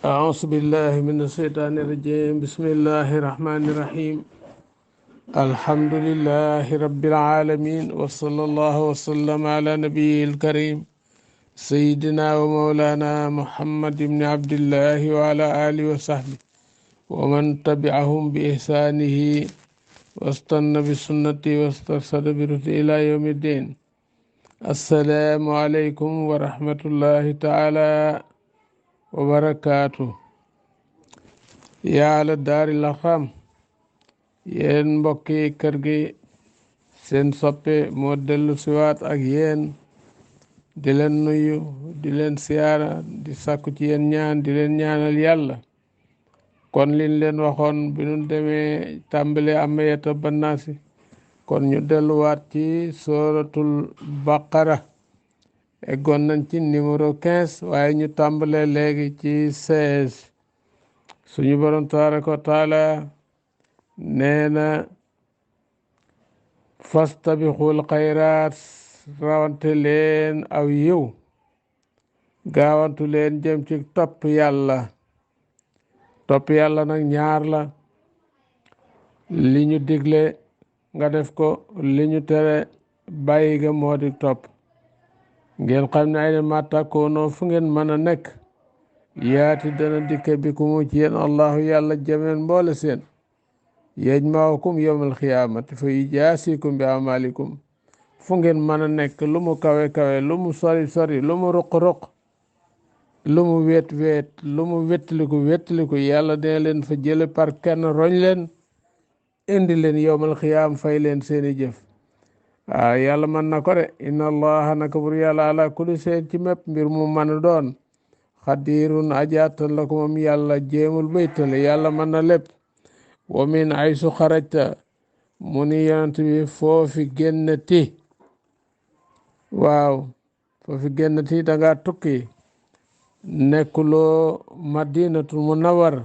أعوذ بالله من الشيطان الرجيم بسم الله الرحمن الرحيم الحمد لله رب العالمين وصلى الله وسلم على نبيه الكريم سيدنا ومولانا محمد بن عبد الله وعلى آله وصحبه ومن تبعهم بإحسانه واستنى بسنته واسترشد برشده إلى يوم الدين. السلام عليكم ورحمة الله تعالى وبركاته. yaa la daari la xam yéen mbokki kër gi seen soppe moo dellu siwaat ak yéen di leen nuyu di leen siyaara di sàkku ci yéen ñaan di leen ñaanal yàlla. kon liñ leen waxoon bi ñu demee tàmbale amayata bannaasi kon ñu delluwaat ci sooratul baqara eggoon nañ ci numéro 15 waaye ñu tàmbale léegi ci 16. suñu borom tabaraka wa taala nee na fastabixul xayraat rawante leen aw yiw gaawantu leen jëm ci topp yàlla nag ñaar la: li ñu digle nga def ko, li ñu tere bàyyi ga moo di topp. ngeen xam ne ay ne màttakkoonoo fu ngeen mën a nekk yaati dana dikke bi ku mu ci yéen allahu yàlla jameen mboole seen yajma'ukum yawmal xiyaamati fa yujaasikum bi amalikum. fu ngeen mën a nekk, lu mu kawe kawe, lu mu sori sori, lu mu ruq ruq, lu mu wet wet, lu mu wettaliku yàlla dina leen fa jële par kenn roñ leen indi leen yawmal xiyaam fay leen seeni jëf. waaw yàlla mën na ko de. inna allaha naka bur yàlla ala kulli seen ci mépp mbir mu mën a doon xadirun ajaatan la ko moom yàlla jéemul baytale yàlla mën na lépp. wa min aysu xarajta mu ni yonent bi foofi génnati, waaw foofi génnati danga tukki nekkuloo madinatul munawwar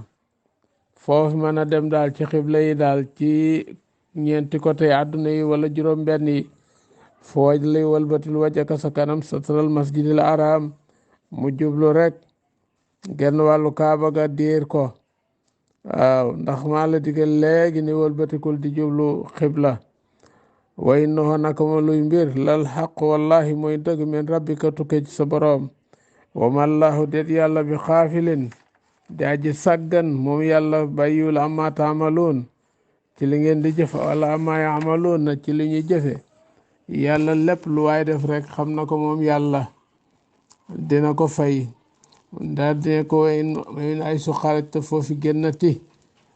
foofi mën a dem daal ci xibla yi daal ci ñeenti côté àdduna yi wala juróom benn yi fooj lay walbatil wajaka sa kanam satral masjidil haram mu jublu rek genn wàllu kaaba ga diir ko. waaw ndax maa la digal léegi ni walbatikul di jublu xibla. wa innahu naka ma luy mbir lal xaq wallahi mooy dëgg min rabbika tukke ci sa boroom. wa mallahu det yàlla bi xaafilin di aji sàggan moom yàlla bàyyiwul amma taamaloon ci li ngeen di jëfe wala amma yaamaloon na ci li ñuy jëfe. yàlla lépp lu waay def rek xam na ko moom yàlla dina ko fay. daal dine ko in ay su xarajta foofi génnati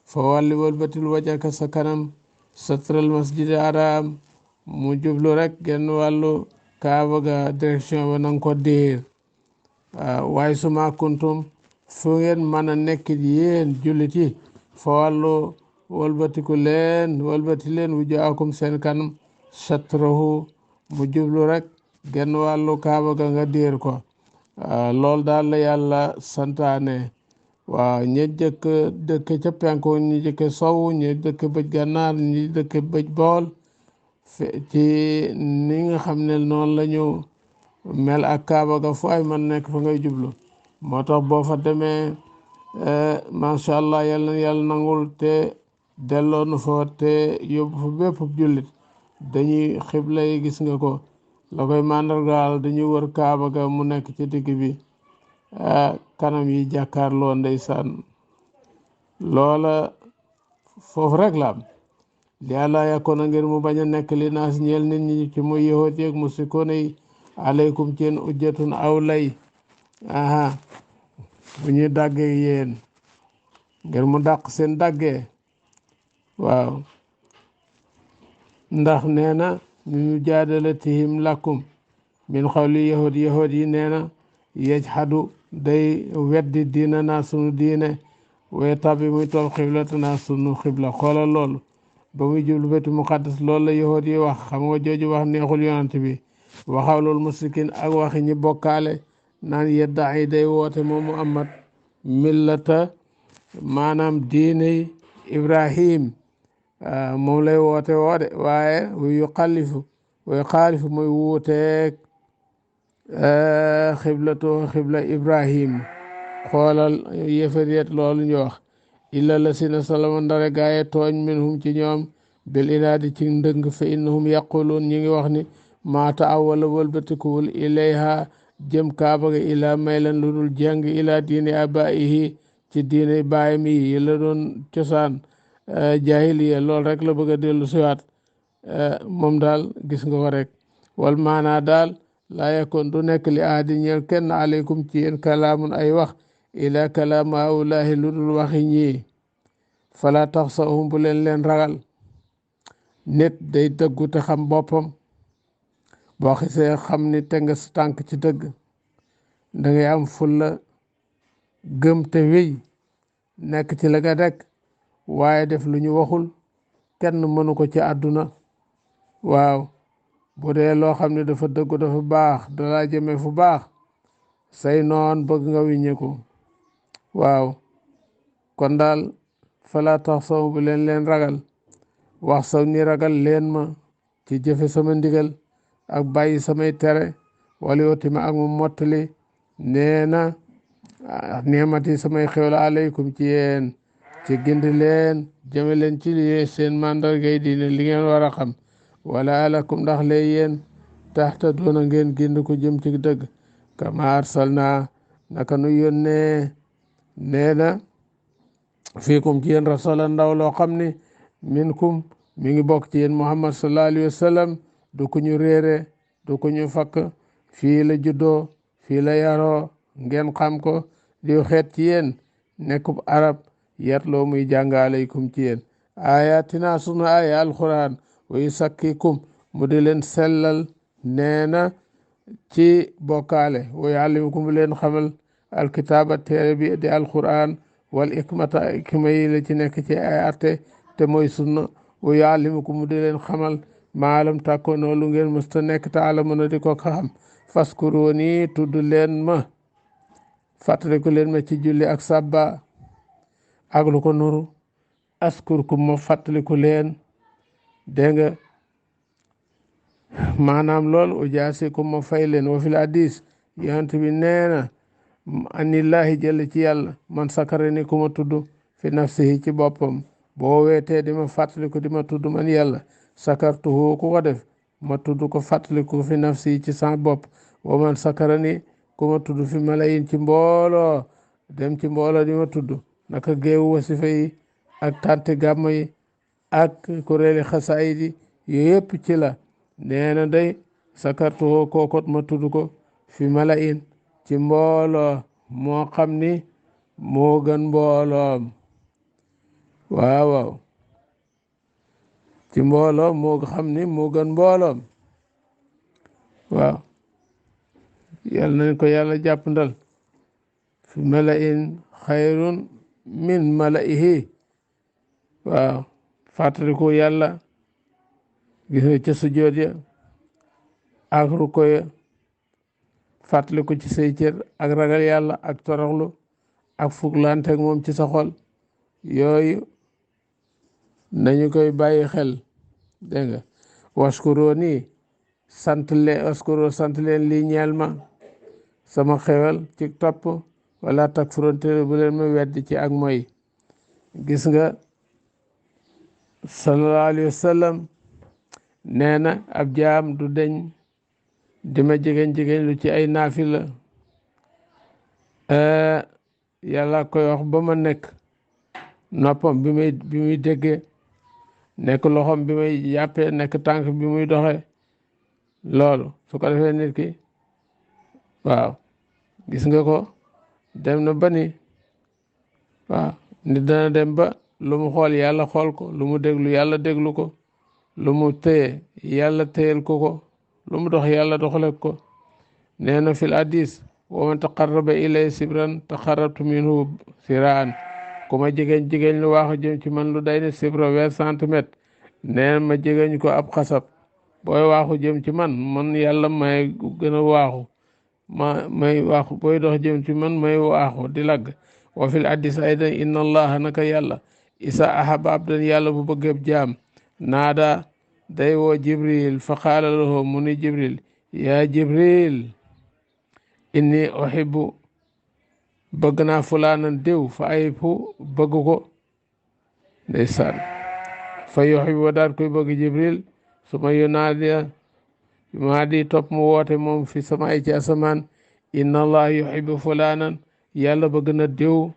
fa wàlli walbatil wajaka sa kanam satral masjid haram mu jublu rek genn wàllu kaaba ga direction ba nanga ko diir. waaye suma kuntum fu ngeen mën a nekk yéen jullit yi fa wàllu walbati leen wujjaakum seen kanam satrahu mu jublu rek genn wàllu kaaba ga nga diir ko. loolu daal la yàlla santaane. waaw ñi dëkk ca penku, ñi dëkk sowu, ñi dëkk bëj gànnaar, ñi dëkk bëj bool ci ni nga xam ne noonu la ñu mel ak kaaba ga fu ay man nekk fa ngay jublu. moo tax boo fa demee macha allah yàlla nangul te delloo nu fa te yóbbu fa bépp jullit. dañuy xibla yi gis nga ko la koy màndargaal dañuy wër kaaba ga mu nekk ci digg bi kanam yi jàkkaarloo ndeysaan. loola foofu rek la am li àlla yàkkoon a ngir mu bañ a nekk li naas ñeel nit ñi ci muy yahud yeeg musrikoon yi aleykum ci yéen ujjatun aw lay bu ñuy dàggee yéen ngir mu dàq seen dàggee. waaw ndax nee na ñu jaadalatihim lakum min xawli yahud yi nee na yajhadu day weddi diina naa sunu diine way tabi muy topp xiblata naa sunu xibla. xoolal loolu ba muy jublu baytu muqaddas loolu la yahud yi wax. xam nga jooju wax neexul yonent bi. waxaw loolu musrikin ak waxi ñi bokkaale naan yedda ay day woote moom Muhammad millata maanaam diine Ibrahim moom lay woote woode waaye yu xaalifu muy wuuteeg xibla Ibrahim. xoolal yéefariet loolu ñu wax illa la sina salama ndare gaaye tooñ minhum ci ñoom bil inaadi ci ndëng fa innahum yaquluun ñi ngi wax ni maata awala wëlbatikuwul ilayha jëm kaaba ga ilaa maylan lu dul jeng ilaa diini abaihi ci diine baayam yi la doon cosaan jahiliya lool rek la bëgg a dellu siwaat moom daal gis nga ko rek wal maanaa daal laa yakun du nekk li ahadi ñeel kenn aleykum ci yéen kalaamun ay wax ila kalaam haulaahi lu dul waxi ñii fala taxsawhum bu leen ragal nit day dëggu te xam boppam boo xisee xam ni te nga sa tànk ci dëgg da ngay am fulla gëm te wéy nekk ci la nga dekk waaye def lu ñu waxul kenn mënu ko ci àdduna waaw bu dee loo xam ne dafa dëggu dafa baax dalaa jëme fu baax say noon bëgg nga wiññeku waaw kon daal fala tax saw bu leen ragal wax saw ni ragal leen ma ci jëfe sama ndigal ak bàyyi samay tere wala yooti ma ak mu mottali nee na neemati samay xewal aleykum ci yéen ci gindi leen jëme leen ci li seen màndargay diine li ngeen war a xam wala alakum ndax lee yéen taxta doona ngeen gind ko jëm ci dëgg kama arsalna naka nu yónnee nee na fiikum ci yéen rasulan ndaw loo xam ne minkum mi ngi bokk ci yéen muhammad sallallahu alayhi wa sallam du ko ñu réere du ko ñu fakk fii la juddoo fii la yaroo ngeen xam ko di xeet ci yéen nekkub arab yatloo muy jàng aleykum ci yéen ayatina sunu aya alquran wa yusakkikum mu di leen sellal nee na ci bokkaale wa yuallimukum mu leen xamal alkitaaba téere bi di alquran wal ikmata ikma yi la ci nekk ci ay atte te mooy sunna wa yuallimukum mu di leen xamal maalam tàkkoonoo lu ngeen mësta nekk te alamuna di ko xam faskuruni tudd leen ma fàttaliku leen ma ci julli ak sabba ak lu ko nuru askurkum ma fàttaliku leen dégg nga maanaam lool ujaasikum ma fay leen wa fil hadis yonent bi nee na anillahi jëll ci yàlla man sakara ni ku ma tudd fi nafsihi ci boppam boo weetee di ma fàttaliku di ma tudd man yàlla sakartuhu ku ko def ma tudd ko fàttaliku fi nafsihi ci sama bopp wa man sakara ni ku ma tudd fi malayin ci mbooloo dem ci mbooloo di ma tudd naka géewu wasifa yi ak tànti gàmma yi ak kuréeli xasaayid yi yooyu yëpp ci la nee na day sakartuhu kookot ma tudd ko fi malayin ci mbooloo moo xam ni moo gën mbooloom waaw waaw ci mbooloo moo xam ni moo gën mbooloom waaw yàlla nañ ko yàlla jàpp ndal fi malain xayrun min malaihi waaw fàttaliku yàlla gis nga ca sujjoot ya ak ruko ya fàttaliku ci say cër ak ragal yàlla ak toroxlu ak fuglanteeg moom ci sa xol yooyu nañu koy bàyyi xel dégg nga waskuro nii sant leen lii ñeel ma sama xewal ci topp wala tak fronté bu leen ma weddi ci ak mooy gis nga sallallahu alayhi wa sallam nee na ab jaam du deñ dima jegeñ lu ci ay naafila yàlla koy wax ba ma nekk noppam bi muy déggee nekk loxom bi muy jàppee nekk tànk bi muy doxe loolu su ko defee nit ki waaw gis nga ko dem na ba ni waaw nit dana dem ba lu mu xool yàlla xool ko lu mu déglu yàlla déglu ko lu mu téye yàlla téyel ko lu mu dox yàlla doxale ko nee na fil hadis wa man taqarraba ilay sibran taqarrabtu minhu siraan ku ma jegeñ lu waaxu jëm ci man lu day ne sibra 20 centimètres nee ma jegeñ ko ab xasab booy waaxu jëm ci man yàlla may gën a waaxu may waaxu booy dox jëm ci man may waaxu di lagg wa fil hadis aydan inna allaha naka yàlla isa ahaba abdan yàlla bu bëggeb jaam naada day woo jibril fa qaala lahu mu ni jibril yaa jibril inni uhibbu bëgg naa fulaanan diw fa ayibhu bëgg ko ndeysaan fa yuhibbu daal koy bëgg jibril su ma yunaadi topp mu woote moom fi sama ay ci asamaan inna allah yuhibbu fulaanan yàlla bëgg na diw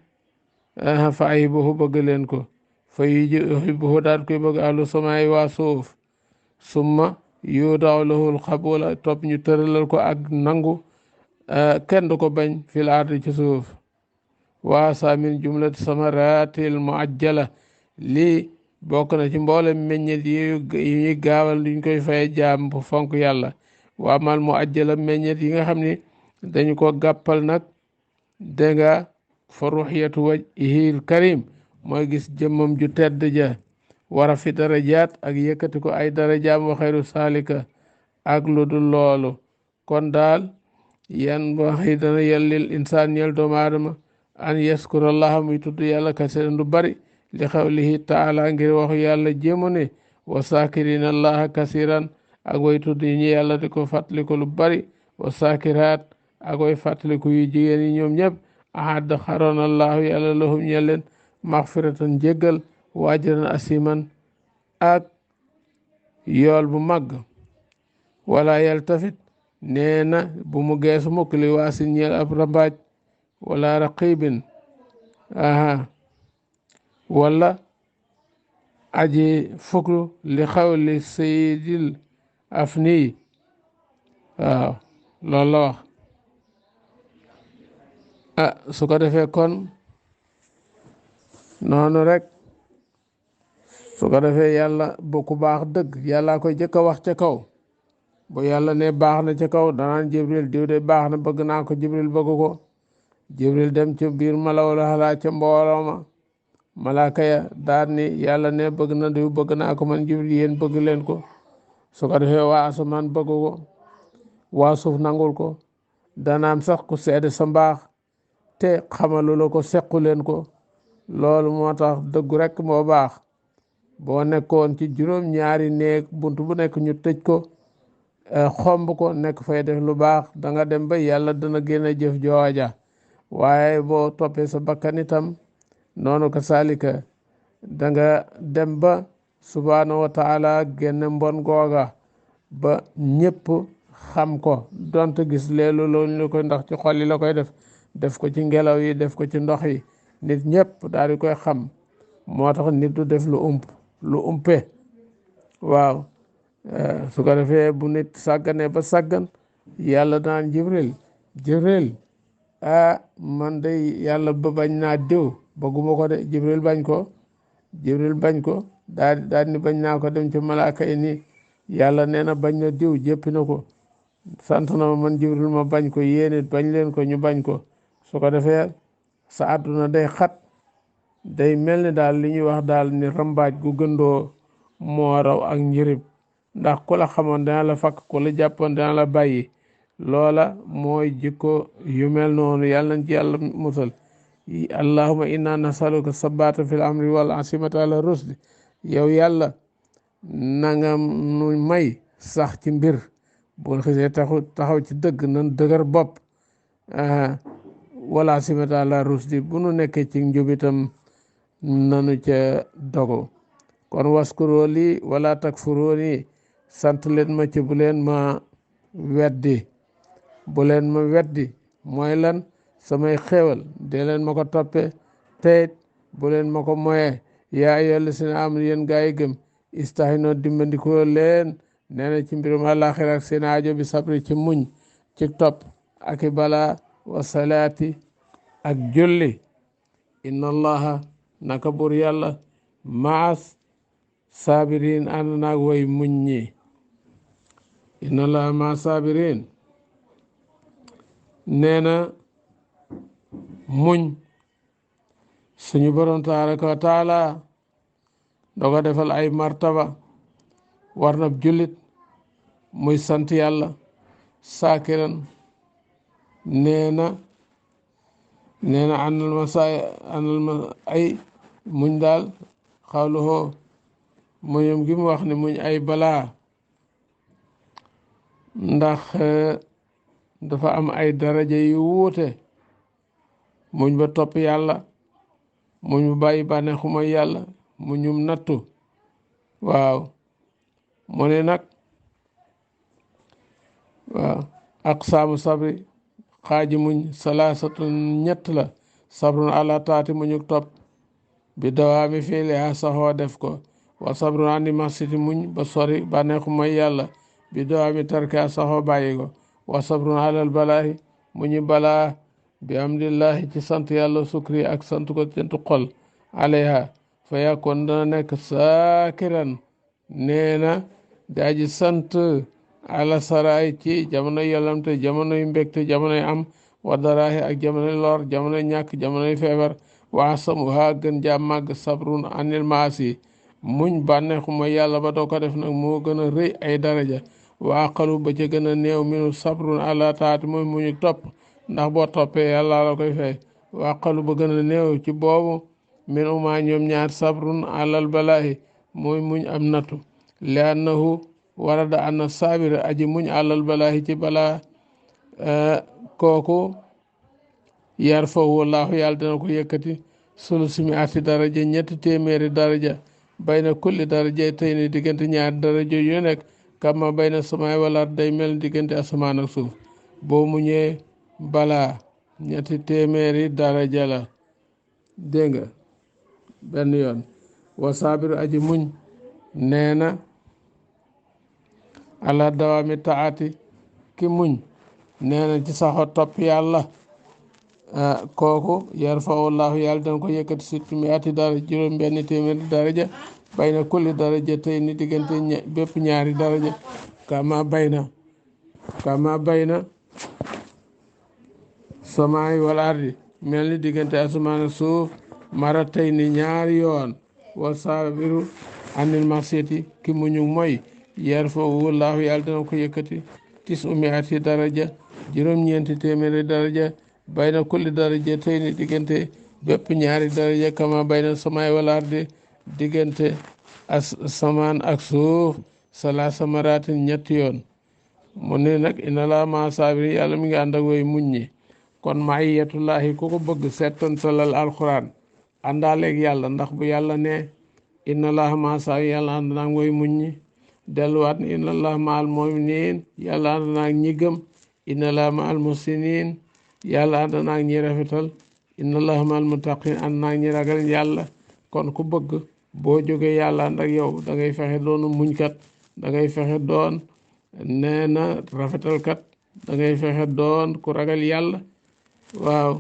fa ayibhu bëgg leen ko fa yuhibbuhu daal koy bëgg ahlu samaay waa suuf summa yudaw lahul xabula topp ñu tëralal ko ak nangu kenn du ko bañ fil ardi ci suuf waasa min jumlat samaratil muajjala lii bokk na ci mboolem meññet yi ñuy gaawal duñ koy faye jaam bu fonk yàlla waa mal muajjala meññet yi nga xam ni dañu ko gàppal nag dégg nga fa ruxyatu wajhil karim mooy gis jëmmam ju tedd ja wara fi darajaat ak yëkkati ko ay darajaam wa xayru saalika ak lu dul loolu kon daal yan waxi dana yellil insaan ñel doomu aadama an yaskurallaha muy tudd yàlla kasiran lu bari li xawlihi taala ngir waxu yàlla jéemo ne wa saakirina allaha kasiran ak way tudd ñi yàlla di ko fàttaliku lu bari wa saakiraat ak way fàttaliku yu jigéen yi ñoom ñëpp ahad xaroon allahu yàlla lahum ñel leen maxfiratan jéggal wa ajran asiman ak yool bu màgg wala yaltafit nee na bu mu geesu mukk li waasin ñeel ab rambaaj wala raqibin wala aji fuklu li xawli sayidil afni waaw loolu la wax su ko defee kon noonu rek su ko defee yàlla bu ku baax dëgg yàlla koy jëkk a wax ca kaw bu yàlla ne baax na ca kaw danaan jibril diw de baax na bëgg naa ko jibril bëgg ko jibril dem ca biir malawla xalaa ca mbooloo ma malaaka ya daal ni yàlla ne bëgg na diw bëgg naa ko man jibril yéen bëgg leen ko su ko defee waa asamaan bëgg ko waa suuf nangul ko danaam sax ku seede sa mbaax te xamalu la ko sequ leen ko loolu moo tax dëggu rek moo baax boo nekkoon ci juróom-ñaari néeg bunt bu nekk ñu tëj ko xomb ko nekk fay def lu baax da nga dem ba yàlla dana génne jëf jooja waaye boo toppee sa bakkan itam noonu ko salika da nga dem ba subhaanahu wa taala génne mbon googa ba ñëpp xam ko donte gis leelu loolu la koy ndax ci xol yi la koy def ko ci ngelaw yi def ko ci ndox yi nit ñëpp daal di koy xam moo tax nit du def lu umpe waaw su ko defee bu nit sàggane ba sàggan yàlla daan jibril man day yàlla ba bañ naa diw bëgguma ko de jibril bañ ko daal ni bañ naa ko dem ci malaaka yi ni yàlla nee na bañ na diw jéppi na ko sant na ma man jibril ma bañ ko yéenit bañ leen ko ñu bañ ko su ko defee sa àdduna day xat day mel ni daal li ñuy wax daal ni rambaaj gu gëndoo moo raw ak njërib ndax ku la xamoon dana la fakk ku la jàppoon dana la bàyyi loola mooy jikko yu mel noonu yàlla nañ ci yàlla musal allahumma inna nasaluka sabata fil amri wal asimata ala rusdi yow yàlla nanga nu may sax ci mbir bul xisee taxaw ci dëgg nan dëgër bopp wala asimata ala rusdi bu nu nekkee ci njubitam nanu ca dogo kon waskuroo lii wala takfuroo nii sant leen ma ci bu leen ma weddi mooy lan samay xéewal dee leen ma ko toppe teyit bu leen ma ko moye yaa ayyuhal lazina aamanu yéen gaa yi gëm istahinoo dimbandikoo leen nee na ci mbirum àllaaxira ak seen aajo bi sabri ci muñ ci topp ak i balaa wa salaati ak julli inna allaha naka bur yàlla maas saabiriin ànd naag way muñ ñi inna allaha maas saabiriin nee na muñ suñu borom tabaraka wa taala doga defal ay martaba war na jullit muy sant yàlla saakiran nee na anal ma ay muñ daal xawluhoo muñum gi mu wax ne muñ ay balaa ndax dafa am ay daraja yu wuute muñ ba topp yàlla muñ ba bàyyi bànneexu mooy yàlla muñum nattu waaw mu ne nag waaw aqsaamu sabri xaaji muñ salaasatun ñett la sabrun ala taati muñuk topp bi dawaami fiiliha saxoo def ko wa sabrun ani masiti muñ ba sori bànneexu mooy yàlla bi dawaami tarka saxoo bàyyi ko wa sabrun alal balaahi muñu balaa bi amdillahi ci sant yàlla sukri ak sant ko tentu xol alayha fa yakkoon dana nekk saakiran nee na daaji sant ala saraay ci jamono yàllamte jamonoy mbégte jamonoy am wa daraahi ak jamonoy lor jamonoy ñàkk jamonoy feebar waa samuha gën jaa màgg sabrun anil maasi muñ bànneexu mooy yàlla ba doo ko def nag moo gën a rëy ay daraja waa aqalu ba ca gën a néew minu sabrun ala taati mooy muñu topp ndax boo toppee yàlla la koy fay waa aqalu ba gën a néew ci boobu min uma ñoom ñaar sabrun alal balaahi mooy muñ am nattu li annahu warada anna saabira aji muñ alal balaahi ci balaa kooku yar foofu wallaahu yàlla dana ko yëkkati sulusimi ati daraja ñetti téeméeri daraja bayna kulli daraja tey ni diggante ñaari daraja yu nekk kama bayna samaay wala day mel diggante asamaan ak suuf boo muñee balaa ñetti téeméeri daraja la dégg nga benn yoon wa saabiru aji muñ nee na ala dawaami taati ki muñ nee na ci saxo topp yàlla kooku yarfa'ullaahu yàlla dana ko yëkkati surtout mi ati dara juróom benn téeméeri daraja bayna kulli daraja tey ni diggante bépp ñaari daraja kama bayna samaay wal ardi mel ni diggante asamaan ak suuf mara tey ni ñaari yoon wa saabiru anil masiyati ki muñu mooy yarfa'ullaahu yàlla dana ko yëkkati tis'u mi'ati daraja juróom-ñeenti téeméeri daraja bayna kulli daraja tey ni diggante bépp ñaari daraja kama bayna samaay wal ardi diggante asamaan ak suuf salaasa maraatin ñetti yoon mu ne nag inna laa ma saabiri yàlla mi ngi ànd ak way muñ ñi kon maiyatullahi ku ko bëgg settantalal alquran àndaaleeg yàlla ndax bu yàlla ne inna laa ma saabiri yàlla ànd naag way muñ ñi delluwaat ne inna laa ma al muminin yàlla ànd naag ñi gëm inna laa ma al musinin yàlla ànd naag ñi rafetal inna laa ma al muttaqin ànd naag ñi ragal yàlla kon ku bëgg boo jógee yàlla ànd ak yow da ngay fexe doonu muñkat da ngay fexe doon nee na rafetalkat da ngay fexe doon ku ragal yàlla waaw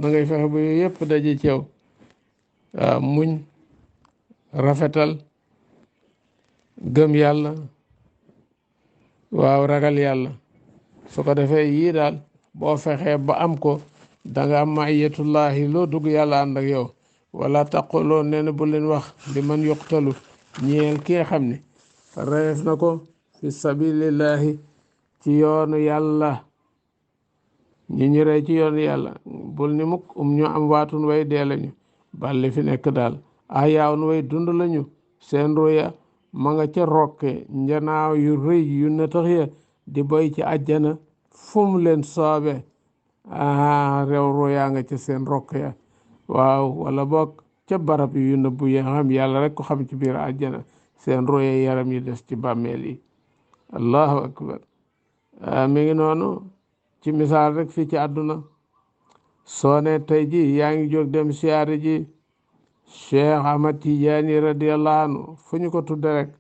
da ngay fexe bu yooyu yëpp daje ci yow waaw muñ rafetal gëm yàlla waaw ragal yàlla su ko defee yii daal boo fexee ba am ko danga am maiyatullahi loo dugg yàlla ànd ak yow wala taquloo nee na bu leen wax li man yuqtalu ñeel ki nga xam ne reef na ko fi sabilillahi ci yoonu yàlla ñu rey ci yoonu yàlla bul ni mukk ñu am waatun way dee lañu balli fi nekk daal ayaawun way dund lañu seen ruya ma nga ca rokke njanaaw yu rëy yu natax ya di boy ci àjjana fu mu leen soobe réew ruyaa nga ca seen rokk ya waaw wala boog ca barab yu nëbbu ya xam yàlla rek ko xam ci biir àjjana seen ruya yaram yi des ci bàmmeel yi allahu akbar mi ngi noonu ci misaal rek fii ci àdduna soo ne tey ji yaa ngi jóg dem siyaare ji Cheikh Ahmad Tidiane radiallahu anhu fu ñu ko tudde rek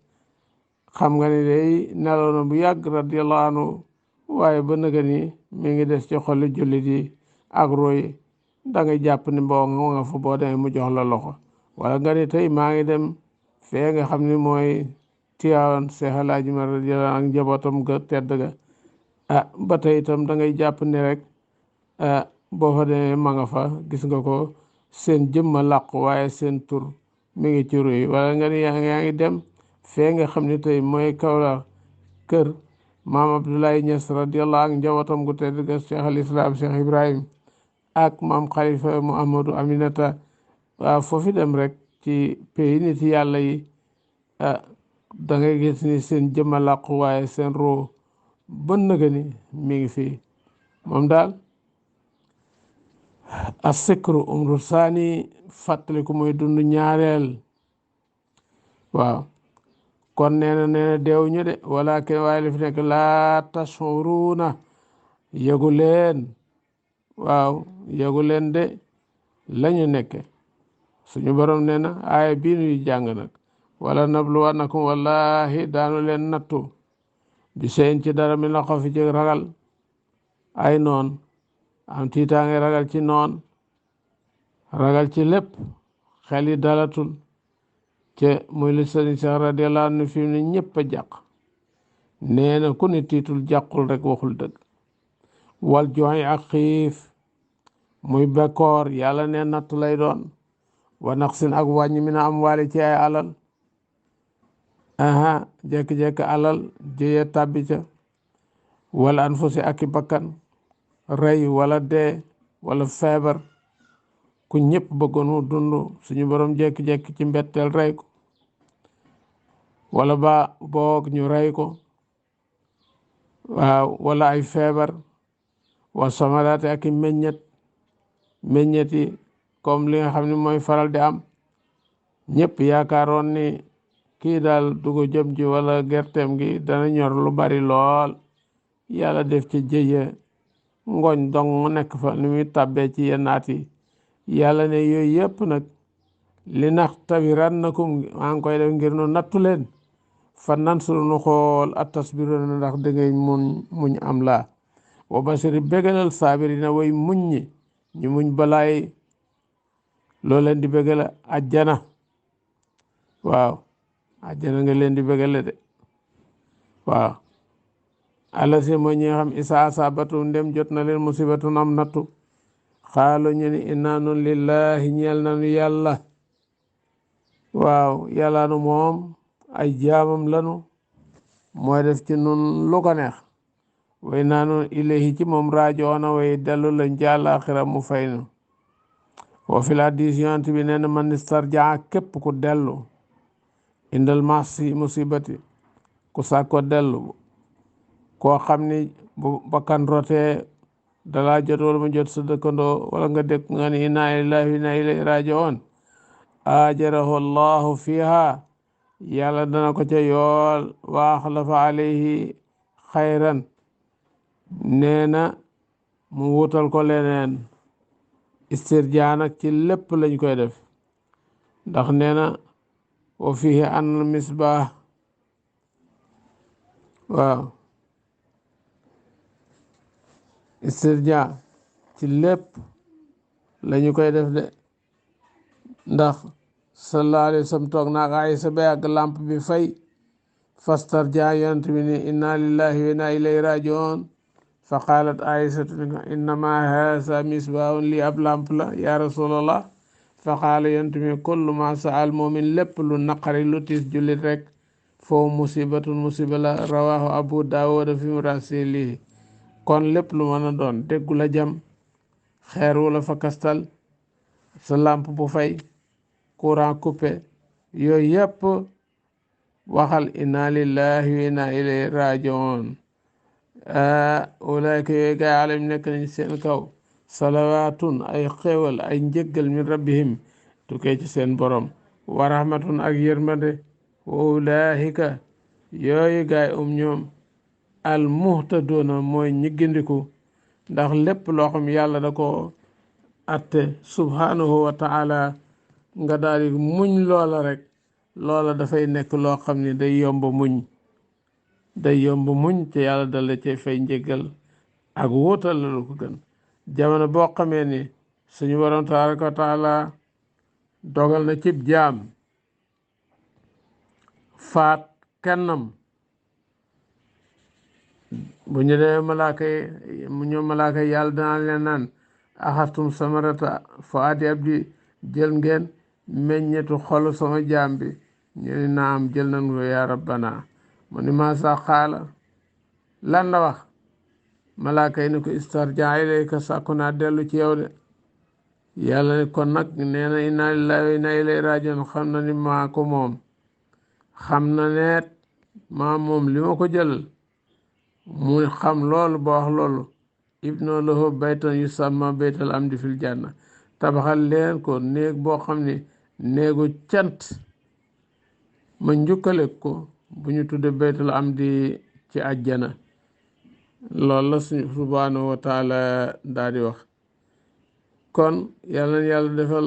xam nga ni day nelaw na bu yàgg radiallahu anhu waaye ba nëga ni mi ngi des ci xoli jullit yi ak roy da ngay jàpp ni mboo nga fa boo demee mu jox la loxo wala nga ni tey maa ngi dem fee nga xam ni mooy Tiwaawan Cheikh El Hadji Omar radiallahu anhu ak njabootam ga tedd ga ba tey itam da ngay jàpp ni rek boo fa demee ma nga fa gis nga ko seen jëmma làqu waaye seen tur mi ngi ci ruy wala nga ni yaa ngi dem fee nga xam ne tey mooy Kawla kër maam Abdoulaye Niass radiallahu ak njabootam gu tedd ga Cheikh al Islam Cheikh Ibrahim ak maam Khalifa Mouhamadou Aminata waaw foofu dem rek ci pays nit yàlla yi da ngay gis ni seen jëmma làqu waaye seen ruu bën nëga ni mi ngi fii moom daal asikru umru saani fàttaliku mooy dund ñaareel. waaw kon nee na deew ñu de walakin waaye li fi nekk laa tashuruna yëgu leen. waaw yëgu leen de lañu nekke suñu borom nee na aaya bii nuy jàng nag wala nabluwannakum wallahi daanu leen nattu bi seen ci dara mi la xofi ci ragal ay noon am tiitaange ragal ci noon ragal ci lépp xel yi dalatul ce muy li sëriñ Seex radiyallaahu anhu fi mu ne ñëpp a jàq nee na ku ne tiitul jàqul rek waxul dëgg wal jooy ak xiif muy bekkoor yàlla ne natt lay doon wa naqsin ak wàññi mi na am waali ci ay alal aha jekki-jekki alal jëye tàbbi ca wala anfusi ak i bakkan rey wala dee wala feebar ku ñëpp bëggoon mu dund suñu borom jekki-jekki ci mbetteel rey ko wala ba boog ñu rey ko waaw wala ay feebar wa samaraate ak i meññet yi comme li nga xam ne mooy faral di am ñëpp yaakaaroon ni kii daal dugub jëm ji wala gerteem gi dana ñor lu bari lool yàlla def ci jëye ngooñ dong nekk fa ni muy tàbbee ci yennaat yi yàlla ne yooyu yëpp nag li nax tabirannakum maa ngi koy def ngir nu nattu leen fa nan sulu nu xool attasbiruna ndax da ngay muñ am laa wa basiri bégalal saabirina way muñ ñi ñu muñ balaay loo leen di bégale ajjana waaw ajjana nga leen di bégale de waaw alla si mooy ñi nga xam isa asabatu ndem jot na leen musibatu am nattu xaalo ñu ni inna nun lillahi ñeel nanu yàlla waaw yàlla nu moom ay jaamam lanu mooy def ci nun lu ko neex way naa nun ilayhi ci moom raajoona way dellu lañ ci àllaaxira mu fay nu wa fil hadiis yonent bi nee na man istarjaa képp ku dellu indal masi musibati ku sàkko dellu koo xam ni bu bakkan rotee dalaa jot wala mu jot sa dëkkandoo wala nga dëkk nga ni inna lillahi wa inna ilayhi raaji'uun ajarahu allahu fiha yàlla dana ko ca yool wa axlafa alayhi xayran nee na mu wutal ko leneen istirjaa nag ci lépp lañ koy def ndax nee na wa fihi an misbah waaw istirjaa ci lépp lañu koy def de ndax sallallahu alayhi wa sallam toog naag Aysa ba yàgg lamp bi fay fastarjaa yonent bi ni inna lillahi wa inna ilayhi raji'un fa qaalat Aysatu innama haza misbahun li ab lamp la ya rasulallah fa qaala yonent bi kullu ma sa'al mu'min lépp lu naqari lu tiis jullit rek foo musibatun musiba la rawahu abu daawuda fi murasilihi kon lépp lu mën a doon déggu la jam xeer wu la fa kastal sa lamp bu fay courant coupé yooyu yëpp waxal inna lillahi wa inna ilayhi raji'un ulaayka yooyu gaay alam nekk nañ seen kaw salawaatun ay xéewal ay njëggal min rabbihim tukkee ci seen borom wa rahmatun ak yërmande wa ulaahika yooyu gaay ñoom al muhtadoona mooy ñi gindiku ndax lépp loo xam yàlla da ko atte subhanahu wa ta'ala nga daal di muñ loola rek loola dafay nekk loo xam ne day yomb muñ te yàlla dal la cay fay njëggal ak wóotal la lu ko gën jamono boo xamee ni suñu borom tabaraka wa taala dogal na cib jaam faat kennam bu ñu demee malaaka yi yàlla danaa leen naan axastum samarata fuaadi abdi jël ngeen meññetu xolu sama jaam bi ñu ni naam jël nañ ko yaa rabbana mu ni maa sa xaala lan la wax malaaka yi ni ko istarja ilayka sàkku naa dellu ci yow de yàlla ne kon nag nee na inna lillahi wa inna ilayhi rajiun xam na ni maa ko moom xam na neet maa moom li ma ko jëlal mu xam loolu ba wax loolu ibnu lahu baytan yusamma baytal amdi fil janna tabaxal leen ko néeg boo xam ne néegu cant ma njukkale ko bu ñu tudde baytul amdi ci àjjana. loolu la suñu subhanahu wa taala daal di wax. kon yàlla na yàlla defal